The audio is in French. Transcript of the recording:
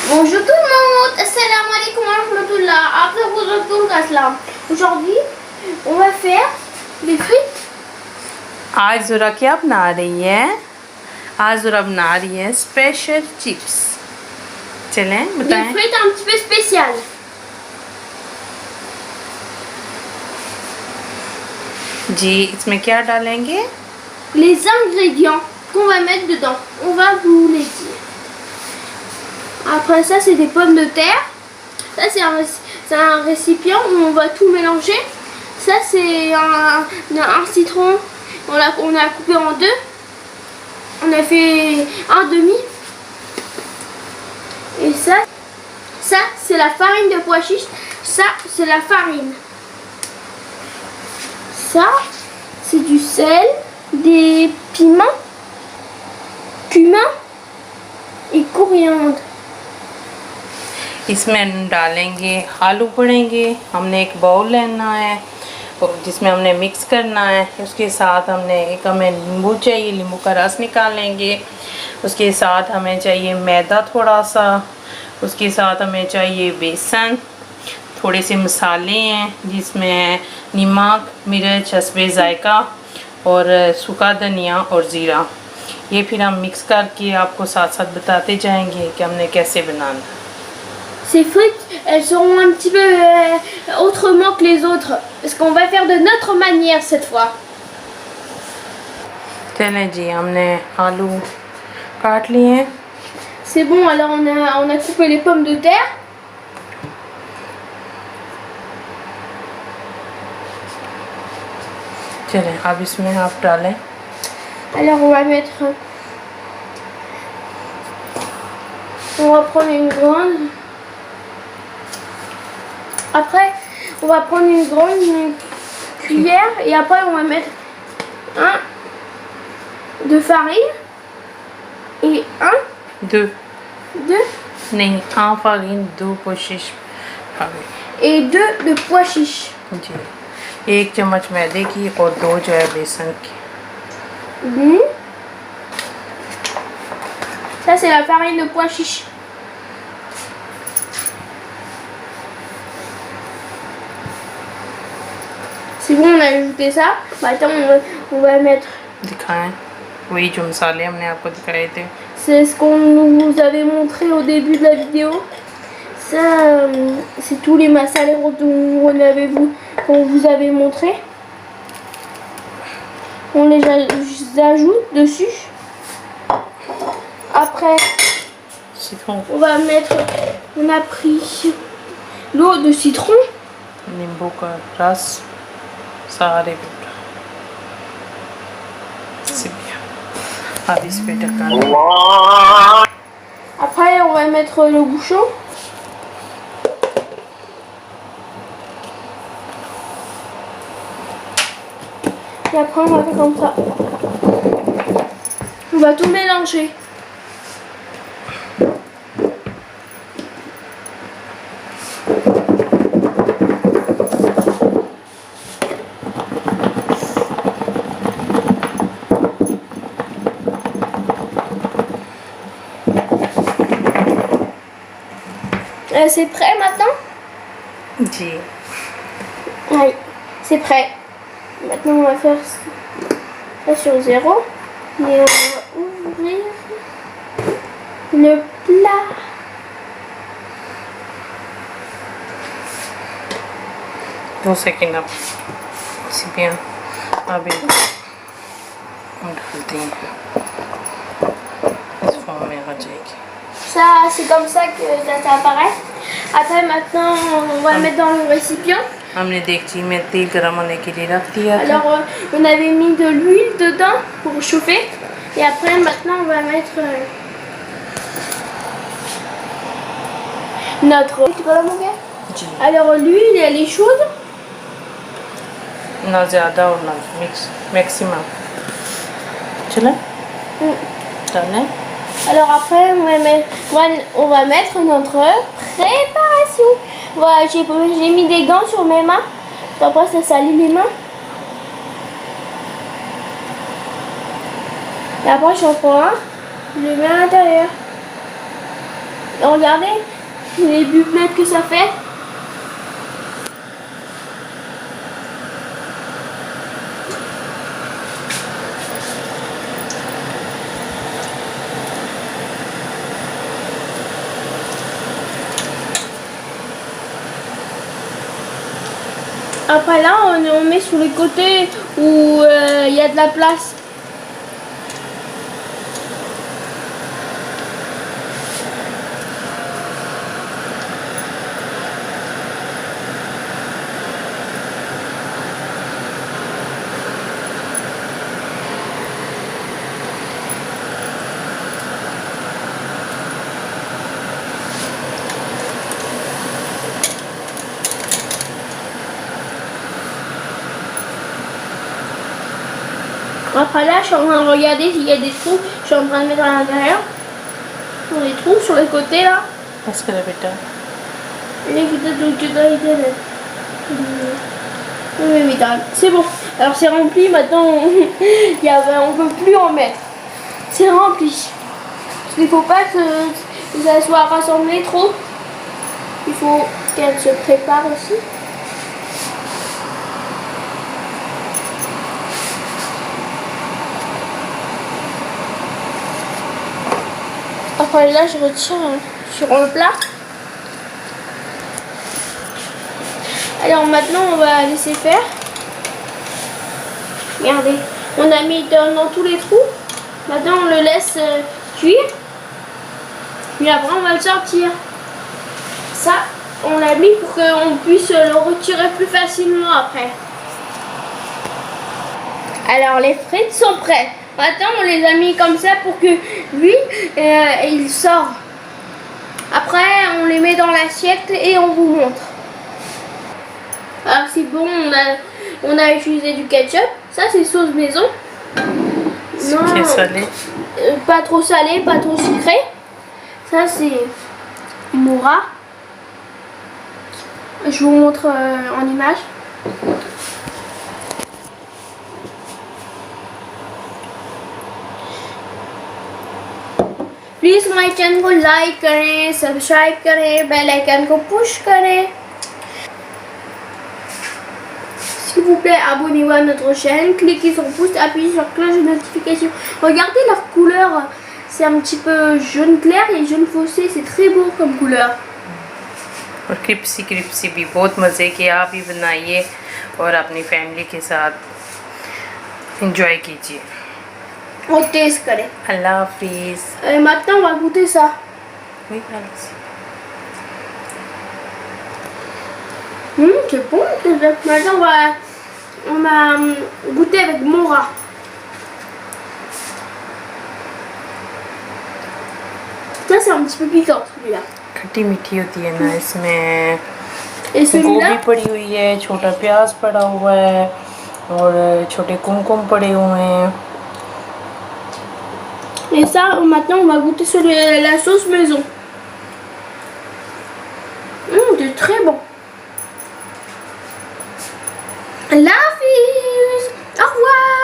Bonjour tout le monde, assalamu alaikum wa rahmatullah. Après vous retourne l'islam. Aujourd'hui, on va faire des frites. आज ज़ुरा क्या बना रही है? आज ज़ुरा बना रही है स्पेशल चिप्स। चलें Des बताएं। frites un petit peu spéciales. जी, इसमें क्या डालेंगे? Les ingrédients qu'on va mettre dedans, on va vous les dire. Après ça, c'est des pommes de terre. Ça, c'est un récipient où on va tout mélanger. Ça, c'est un citron. On a coupé en deux. On a fait un demi. Et ça c'est la farine de pois chiche. Ça, c'est la farine. Ça, c'est du sel, des piments, cumin et coriandre. इसमें हम डालेंगे आलू पड़ेंगे। हमने एक बाउल लेना है जिसमें हमने मिक्स करना है। उसके साथ हमें नींबू चाहिए, नींबू का रस निकालेंगे। उसके साथ हमें चाहिए मैदा थोड़ा सा। उसके साथ हमें चाहिए बेसन, थोड़े से मसाले हैं जिसमें नमक, मिर्च, हस्बे जायका और सूखा धनिया और ज़ीरा। ये फिर हम मिक्स करके आपको साथ साथ बताते जाएंगे कि हमने कैसे बनाना। Ces frites, elles seront un petit peu autrement que les autres. Parce qu'on va faire de notre manière cette fois. चलें जी, हमने आलू काट लिए हैं। C'est bon, alors on a coupé les pommes de terre. चलें अब इसमें आप डालें। Alors on va mettre... On va prendre une grande... Après, on va prendre une grande cuillère et après on va mettre un de farine et deux deux नहीं, हाँ फारिन दो कोशिश फारिन et deux de pois chiche. जी, 1 चम्मच मैदे की और 2 जो है बेसन की। Ça c'est la farine de pois chiche. C'est bon, on a ajouté ça. Maintenant on va mettre... दिखाएं वही जो मसाले हमने आपको दिखाए थे। C'est ce qu'on vous avait montré au début de la vidéo. Ça, c'est tous les massalas qu'on vous avait montré. On les ajoute dessus. Après, citron, on va mettre... On a pris l'eau de citron. नींबू का रस सारे अब इस पे ढक्कन। Après, on va mettre le bouchon. Et après, on va faire comme ça. On va tout mélanger. C'est prêt maintenant? जी, Oui, c'est prêt. Maintenant, on va faire ça sur 0. Et on va ouvrir le plat. दो सेकेंड अब इसी पे अभी हम डालते हैं, इस फॉर्म में आ जाएगी। Ça, c'est comme ça que ça apparaît. Après, maintenant, on va mettre dans le récipient. हमने देगची में तेल गरम होने के लिए रख दिया था। Alors, on avait mis de l'huile dedans pour chauffer. Et après, maintenant, on va mettre notre... Tu peux la monter? Ji, Alors, l'huile, elle est chaude. ना ज़्यादा और ना मैक्सिमम। चलें डालें। Alors après, on va mettre notre préparation. Voilà, j'ai mis des gants sur mes mains. Après, ça salit les mains. Et après, j'en prends un. Je le mets à l'intérieur. Et regardez les bublettes que ça fait. Après là, on met sur les côtés où il y a de la place. Après là, je suis en train de regarder s'il y a des trous. Je suis en train de mettre à l'intérieur. Sur les trous, sur les côtés là. बस करो बेटा C'est bon. Alors c'est rempli. Maintenant, on peut plus en mettre. C'est rempli. Parce qu'il faut pas que ça soit rassemblé trop. Il faut qu'elle se prépare aussi. Après là, je retire sur le plat. Alors maintenant, on va laisser faire. Regardez, on a mis dans tous les trous. Maintenant, on le laisse cuire. Puis après, on va le sortir. Ça, on l'a mis pour qu'on puisse le retirer plus facilement après. Alors, les frites sont prêtes. Maintenant, on les a mis comme ça pour que lui, il sort. Après, on les met dans l'assiette et on vous montre. Alors, c'est bon, on a utilisé du ketchup. Ça, c'est sauce maison. C'est salé. Pas trop salé, pas trop sucré. Ça, c'est Moura. Je vous montre en image. Please हमारे चैनल को लाइक करें, सब्सक्राइब करें, bell icon को पुश करें. S'il vous plaît, abonnez-vous à notre chaîne, cliquez sur pouce, appuyez sur cloche de notification. Regardez leur couleur, c'est un petit peu jaune clair et jaune foncé, c'est très beau comme couleur. और crispy crispy भी बहुत मज़े के आप भी बनाइए और अपनी फैमिली के साथ एंजॉय कीजिए. On teste करें. अल्लाह हाफिज़. Et maintenant, on va goûter ça. Oui, allez-y. C'est bon. Maintenant, on va goûter avec Moura. Ça, c'est un petit peu piquant, celui-là. खट्टी मीठी होती है ना इसमें. Et celui-là, गोभी पड़ी हुई है, छोटा प्याज पड़ा हुआ है और छोटे कुमकुम पड़े हुए हैं. et ça, maintenant, on va goûter sur la sauce maison. C'est très bon. La vie. Au revoir.